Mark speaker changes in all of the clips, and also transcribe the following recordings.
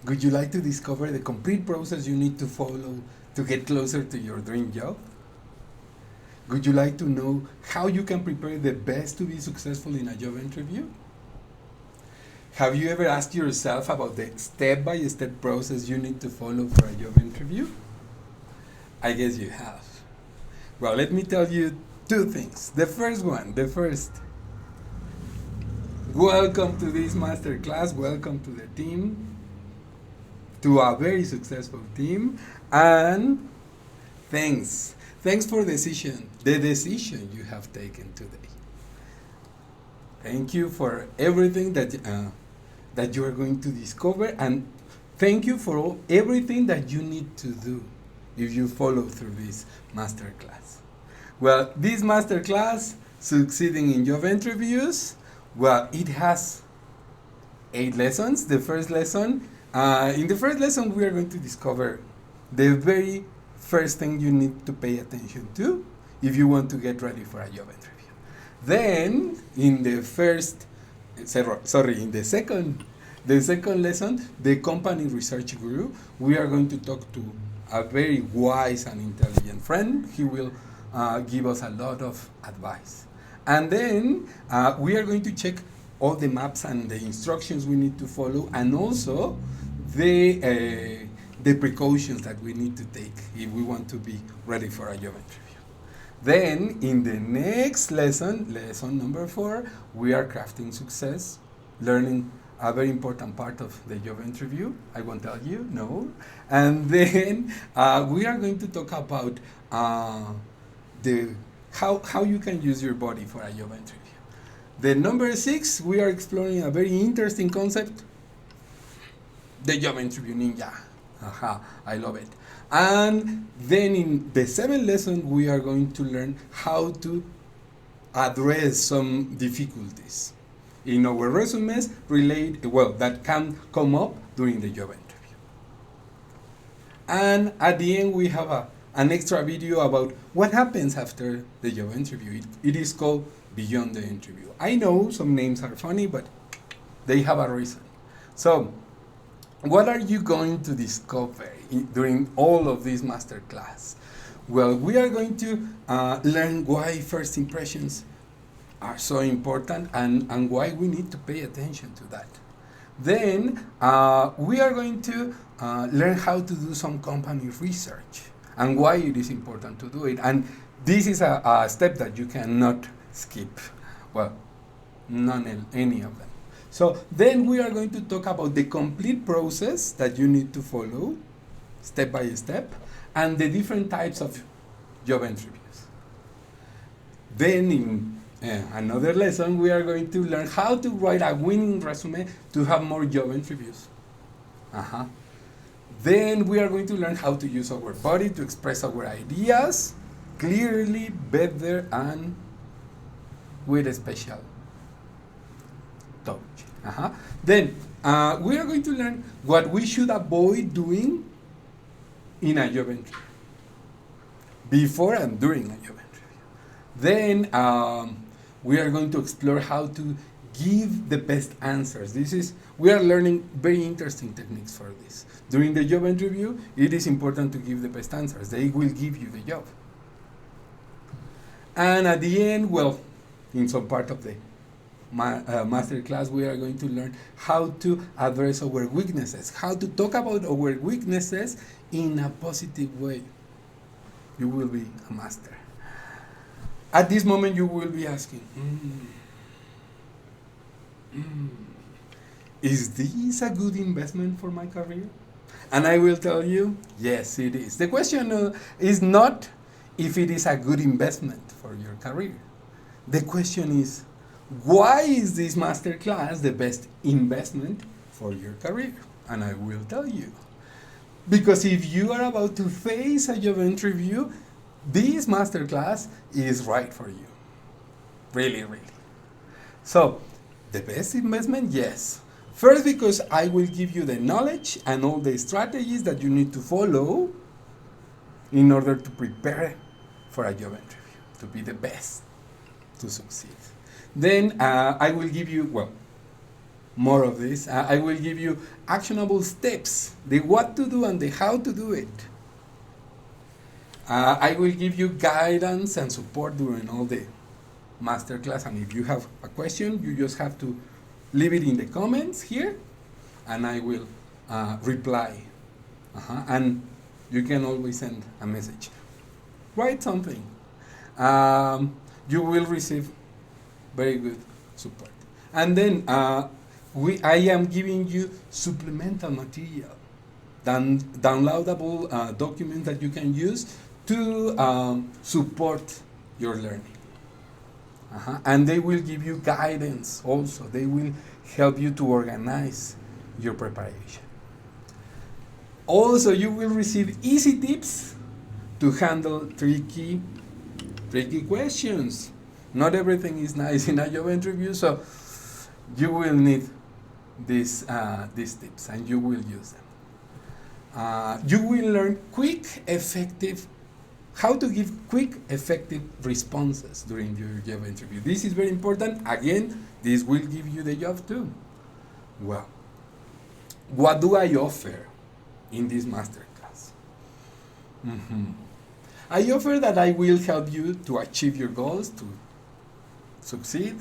Speaker 1: Would you like to discover the complete process you need to follow to get closer to your dream job? Would you like to know how you can prepare the best to be successful in a job interview? Have you ever asked yourself about the step-by-step process you need to follow for a job interview? I guess you have. Well, let me tell you two things. The first, welcome to this masterclass, welcome to the team, to a very successful team, and thanks. Thanks for the decision you have taken today. Thank you for everything that you are going to discover, and thank you for everything that you need to do if you follow through this masterclass. Well, this masterclass, Succeeding in Job Interviews, well, it has 8 lessons. The first lesson, in the first lesson, we are going to discover the very first thing you need to pay attention to if you want to get ready for a job interview. Then, in the second lesson, the company research guru, we are going to talk to a very wise and intelligent friend. He will give us a lot of advice. And then we are going to check all the maps and the instructions we need to follow, and also the precautions that we need to take if we want to be ready for a job interview. Then, in the next lesson, lesson number 4, we are crafting success, learning a very important part of the job interview. I won't tell you, no. And then we are going to talk about how you can use your body for a job interview. The number 6, we are exploring a very interesting concept, the job interview ninja. I love it. And then in the 7th lesson, we are going to learn how to address some difficulties in our resumes that can come up during the job interview. And at the end, we have an extra video about what happens after the job interview. It is called Beyond the Interview. I know some names are funny, but they have a reason. So, what are you going to discover during all of this masterclass? Well, we are going to learn why first impressions are so important and why we need to pay attention to that. Then we are going to learn how to do some company research and why it is important to do it. And this is a step that you cannot skip. Well, any of them. So then we are going to talk about the complete process that you need to follow step by step and the different types of job interviews. Then in another lesson, we are going to learn how to write a winning resume to have more job interviews. Then we are going to learn how to use our body to express our ideas clearly, better, and with a special touch. Then we are going to learn what we should avoid doing in a job interview, before and during a job interview. Then we are going to explore how to give the best answers. We are learning very interesting techniques for this. During the job interview, it is important to give the best answers. They will give you the job. And at the end, well, in some part of the masterclass, we are going to learn how to address our weaknesses, how to talk about our weaknesses in a positive way. You will be a master. At this moment, you will be asking, is this a good investment for my career? And I will tell you, yes, it is. The question is not if it is a good investment for your career. The question is, why is this masterclass the best investment for your career? And I will tell you. Because if you are about to face a job interview, this masterclass is right for you. Really, really. So, the best investment? Yes. First, because I will give you the knowledge and all the strategies that you need to follow in order to prepare for a job interview, to be the best, to succeed. Then I will give you, more of this. I will give you actionable steps, the what to do and the how to do it. I will give you guidance and support during all the masterclass, and if you have a question, you just have to leave it in the comments here, and I will reply. And you can always send a message. Write something. You will receive very good support. And then I am giving you supplemental material, downloadable documents that you can use to support your learning. And they will give you guidance also. They will help you to organize your preparation. Also, you will receive easy tips to handle tricky questions. Not everything is nice in a job interview, so you will need these tips, and you will use them. You will learn how to give quick, effective responses during your job interview. This is very important. Again, this will give you the job too. Well, what do I offer in this masterclass? I offer that I will help you to achieve your goals, to succeed.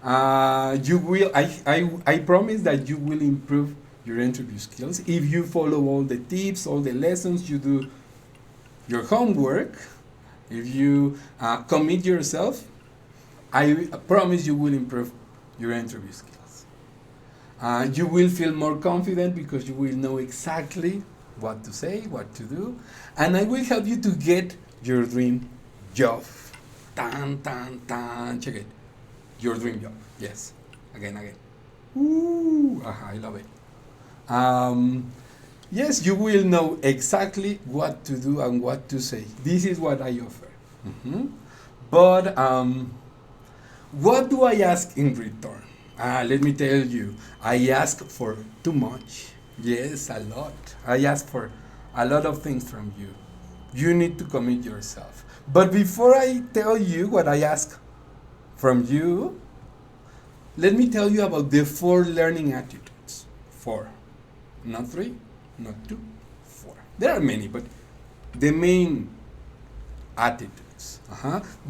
Speaker 1: You will. I promise that you will improve your interview skills if you follow all the tips, all the lessons, you do your homework, if you commit yourself. I promise you will improve your interview skills. You will feel more confident because you will know exactly what to say, what to do, and I will help you to get your dream job. Check it. Your dream job. Yes. Again. Ooh, I love it. Yes, you will know exactly what to do and what to say. This is what I offer. But what do I ask in return? Let me tell you, I ask for too much. Yes, a lot. I ask for a lot of things from you. You need to commit yourself. But before I tell you what I ask from you, let me tell you about the 4 learning attitudes. 4. Not 3, not 2, 4. There are many, but the main attitudes.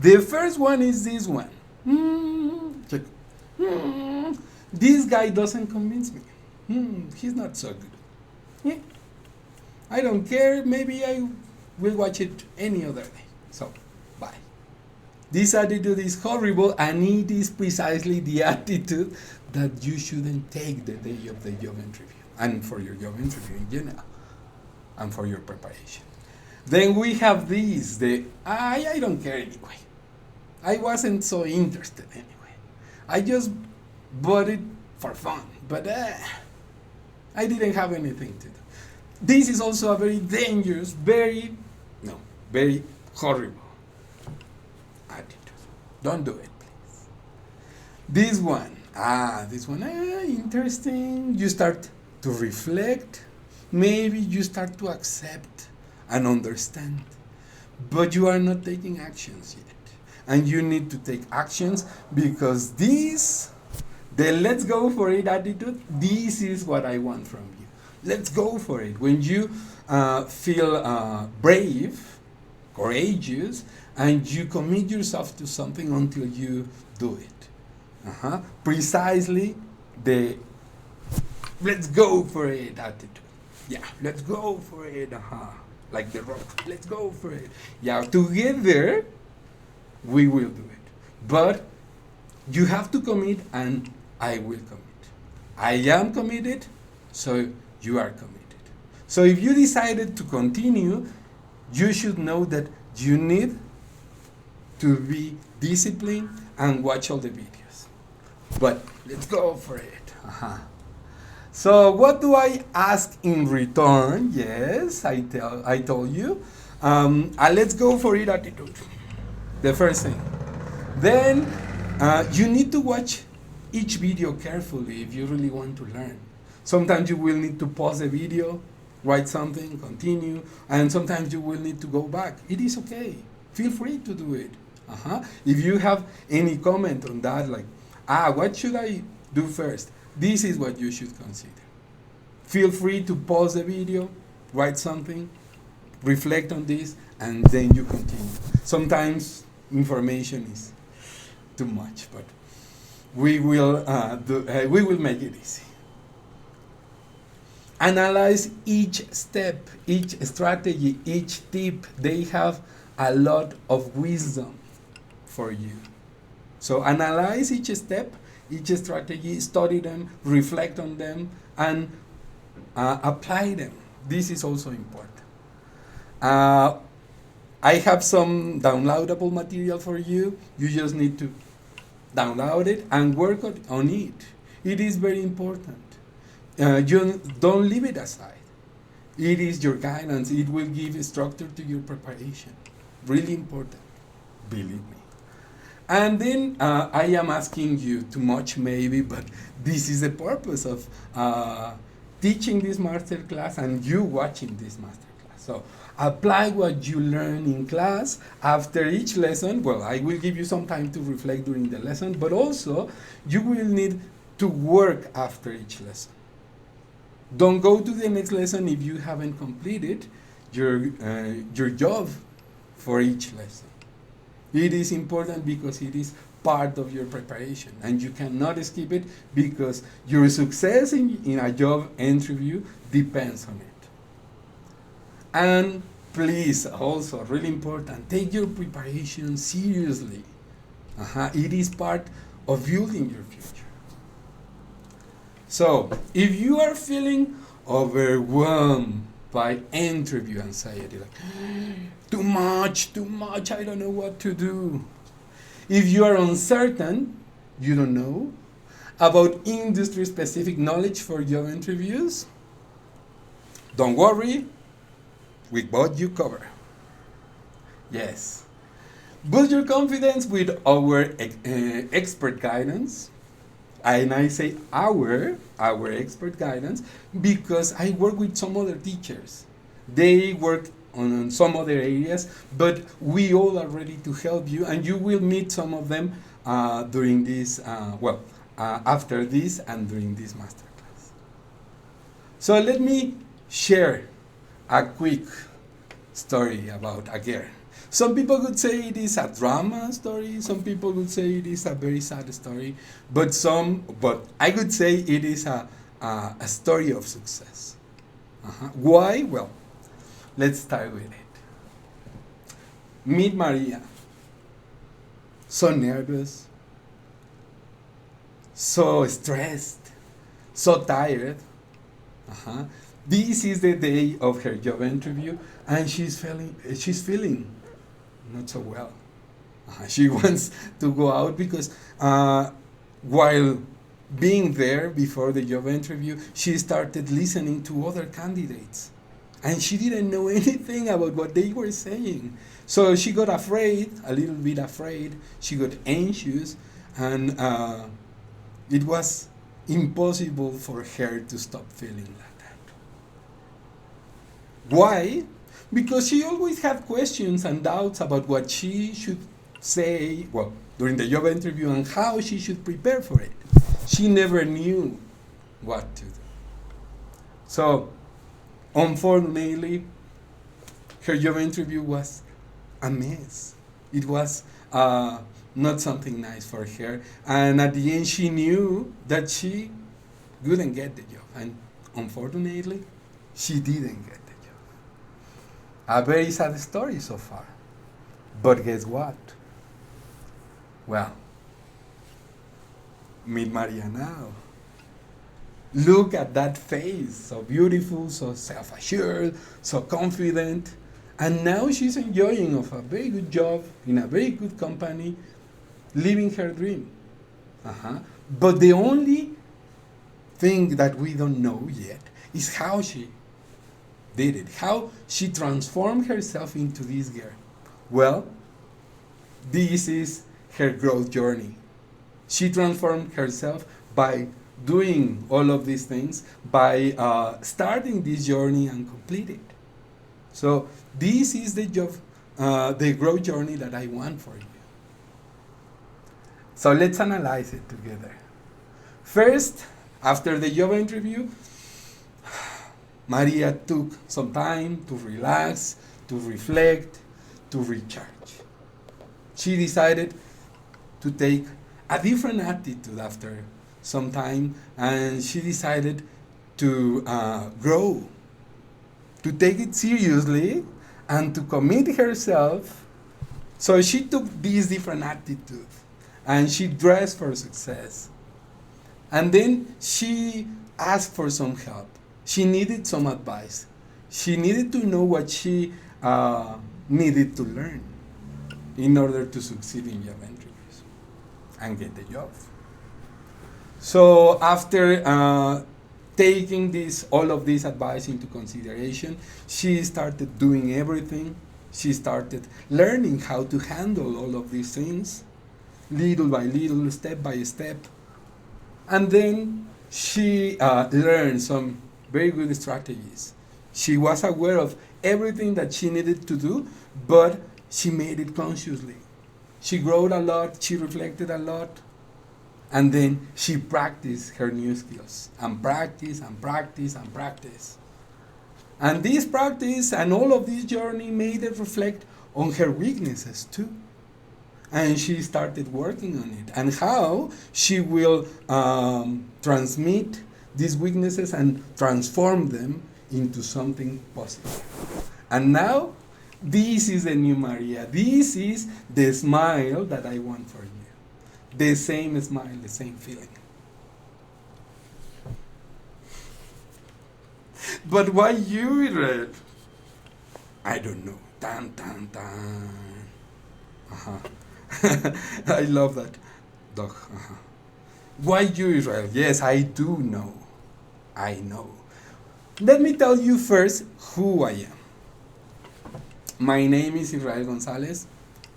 Speaker 1: The first one is this one. Check. This guy doesn't convince me. He's not so good. Yeah. I don't care. Maybe I will watch it any other day. So, bye. This attitude is horrible, and it is precisely the attitude that you shouldn't take the day of the job interview, and for your job interview in general, and for your preparation. Then we have this, I don't care anyway. I wasn't so interested anyway. I just bought it for fun, but I didn't have anything to do. This is also a very dangerous, very horrible attitude. Don't do it, please. This one, interesting. You start to reflect. Maybe you start to accept and understand, but you are not taking actions yet. And you need to take actions, because the let's go for it attitude, this is what I want from you. Let's go for it. When you feel brave, courageous, and you commit yourself to something until you do it. Precisely the let's go for it attitude. Yeah, let's go for it. Like the rock. Let's go for it. Yeah, together we will do it. But you have to commit, and I will commit. I am committed, so you are committed. So if you decided to continue, you should know that you need to be disciplined and watch all the videos. But let's go for it. So what do I ask in return? Yes, I told you. Let's go for it attitude. The first thing. Then you need to watch each video carefully if you really want to learn. Sometimes you will need to pause the video, write something, continue, and sometimes you will need to go back. It is okay. Feel free to do it. If you have any comment on that, like, what should I do first? this is what you should consider. Feel free to pause the video, write something, reflect on this, and then you continue. Sometimes information is too much, but we will make it easy. Analyze each step, each strategy, each tip. They have a lot of wisdom for you. So analyze each step, each strategy, study them, reflect on them, and apply them. This is also important. I have some downloadable material for you. You just need to download it and work on it. It is very important. You don't leave it aside. It is your guidance. It will give structure to your preparation. Really important, believe me. And then I am asking you too much maybe, but this is the purpose of teaching this masterclass and you watching this masterclass. So apply what you learn in class after each lesson. Well, I will give you some time to reflect during the lesson, but also you will need to work after each lesson. Don't go to the next lesson if you haven't completed your job for each lesson. It is important because it is part of your preparation and you cannot skip it because your success in a job interview depends on it. And please, also really important, take your preparation seriously. It is part of building your future. So, if you are feeling overwhelmed by interview anxiety, like too much, I don't know what to do. If you are uncertain, you don't know about industry-specific knowledge for job interviews, don't worry, we got you covered. Yes. Boost your confidence with our expert guidance. And I say our expert guidance because I work with some other teachers. They work on some other areas, but we all are ready to help you, and you will meet some of them during this, after this and during this masterclass. So let me share a quick story about a girl. Some people would say it is a drama story. Some people would say it is a very sad story. But I would say it is a story of success. Why? Well, let's start with it. Meet Maria. So nervous, so stressed, so tired. This is the day of her job interview, and she's feeling not so well. She wants to go out because while being there before the job interview, she started listening to other candidates. And she didn't know anything about what they were saying. So she got afraid, a little bit afraid. She got anxious, and it was impossible for her to stop feeling like that. Why? Because she always had questions and doubts about what she should say, during the job interview and how she should prepare for it. She never knew what to do. So, unfortunately, her job interview was a mess. It was not something nice for her. And at the end, she knew that she wouldn't get the job. And unfortunately, she didn't get the job. A very sad story so far. But guess what? Well, meet Maria now. Look at that face, so beautiful, so self-assured, so confident. And now she's enjoying of a very good job in a very good company, living her dream. But the only thing that we don't know yet is how she did it, how she transformed herself into this girl. Well, this is her growth journey. She transformed herself by doing all of these things, by starting this journey and complete it. So this is the job, the growth journey that I want for you. So let's analyze it together. First, After the job interview, Maria took some time to relax, to reflect, to recharge. She decided to take a different attitude after some time, and she decided to grow, to take it seriously, and to commit herself. So she took this different attitude, and she dressed for success. And then she asked for some help. She needed some advice. She needed to know what she needed to learn in order to succeed in job interviews and get the job. So after taking all of this advice into consideration, she started doing everything. She started learning how to handle all of these things, little by little, step by step. And then she learned some very good strategies. She was aware of everything that she needed to do, but she made it consciously. She grew a lot, she reflected a lot, and then she practiced her new skills, and practice, and practice, and practice. And this practice and all of this journey made her reflect on her weaknesses too. And she started working on it, and how she will transmit these weaknesses and transform them into something positive. And now, this is the new Maria. This is the smile that I want for you. The same smile, the same feeling. But why you, Red? I don't know. Tan, tan, tan. I love that dog. Why you, Israel? Yes, I do know. I know. Let me tell you first who I am. My name is Israel Gonzalez,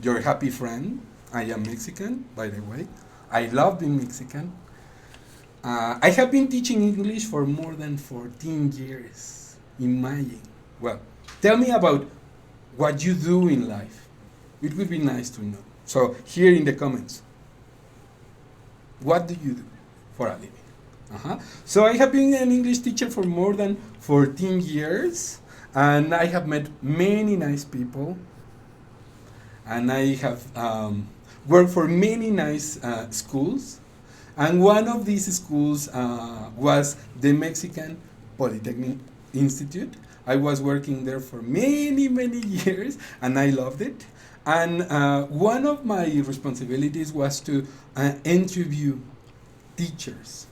Speaker 1: your happy friend. I am Mexican, by the way. I love being Mexican. I have been teaching English for more than 14 years. Imagine. Well, tell me about what you do in life. It would be nice to know. So, here in the comments, what do you do for a living? So, I have been an English teacher for more than 14 years, and I have met many nice people, and I have worked for many nice schools. And one of these schools was the Mexican Polytechnic Institute. I was working there for many, many years, and I loved it. And one of my responsibilities was to interview teachers,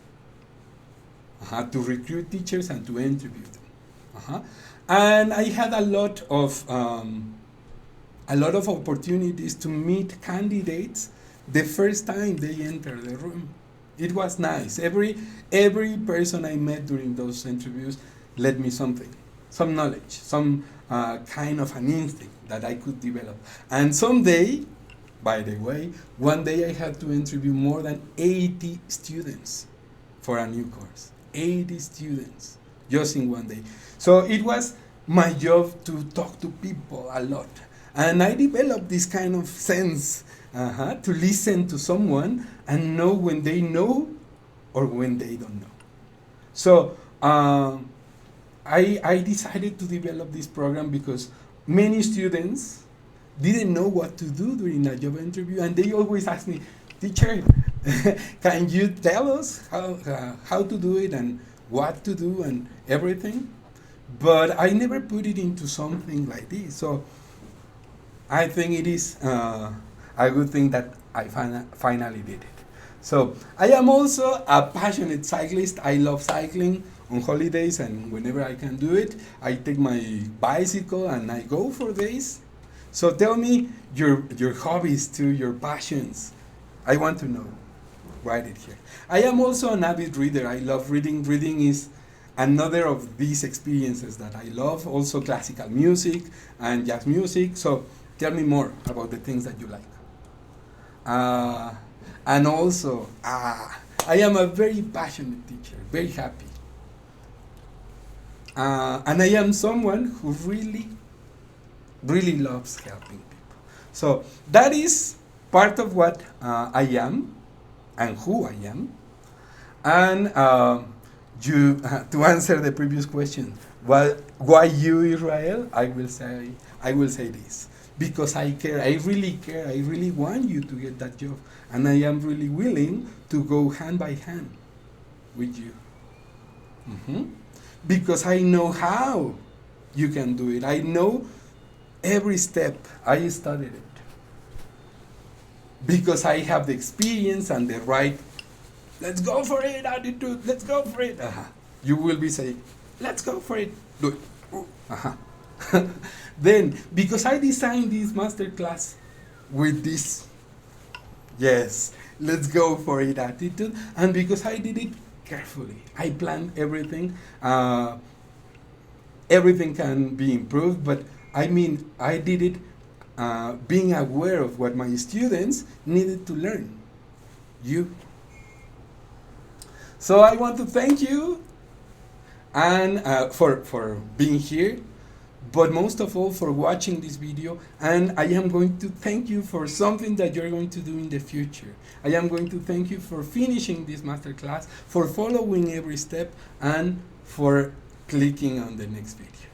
Speaker 1: to recruit teachers and to interview them. And I had a lot of opportunities to meet candidates the first time they enter the room. It was nice. Every person I met during those interviews led me something, some knowledge, some kind of an instinct that I could develop. And someday, by the way, one day I had to interview more than 80 students for a new course. 80 students, just in one day. So it was my job to talk to people a lot. And I developed this kind of sense to listen to someone and know when they know or when they don't know. So I decided to develop this program because many students didn't know what to do during a job interview, and they always ask me, teacher, can you tell us how to do it and what to do and everything? But I never put it into something like this. So I think it is a good thing that I finally did it. So I am also a passionate cyclist. I love cycling on holidays, and whenever I can do it, I take my bicycle and I go for days. So tell me your hobbies too, your passions. I want to know. Write it here. I am also an avid reader. I love reading. Reading is another of these experiences that I love. Also classical music and jazz music. So tell me more about the things that you like. And also, I am a very passionate teacher, very happy. And I am someone who really, really loves helping people. So that is part of what I am and who I am. And to answer the previous question, why you, Israel? I will say this because I care. I really care. I really want you to get that job, and I am really willing to go hand by hand with you. Mhm. Because I know how you can do it. I know every step. I studied it because I have the experience and the right. Let's go for it, attitude. Let's go for it. You will be saying, let's go for it. Do it. Then, because I designed this masterclass with this, yes, let's go for it attitude, and because I did it carefully, I planned everything. Everything can be improved, but I mean, I did it being aware of what my students needed to learn. You. So I want to thank you and for being here, but most of all for watching this video. And I am going to thank you for something that you're going to do in the future. I am going to thank you for finishing this masterclass, for following every step, and for clicking on the next video.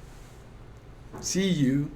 Speaker 1: See you.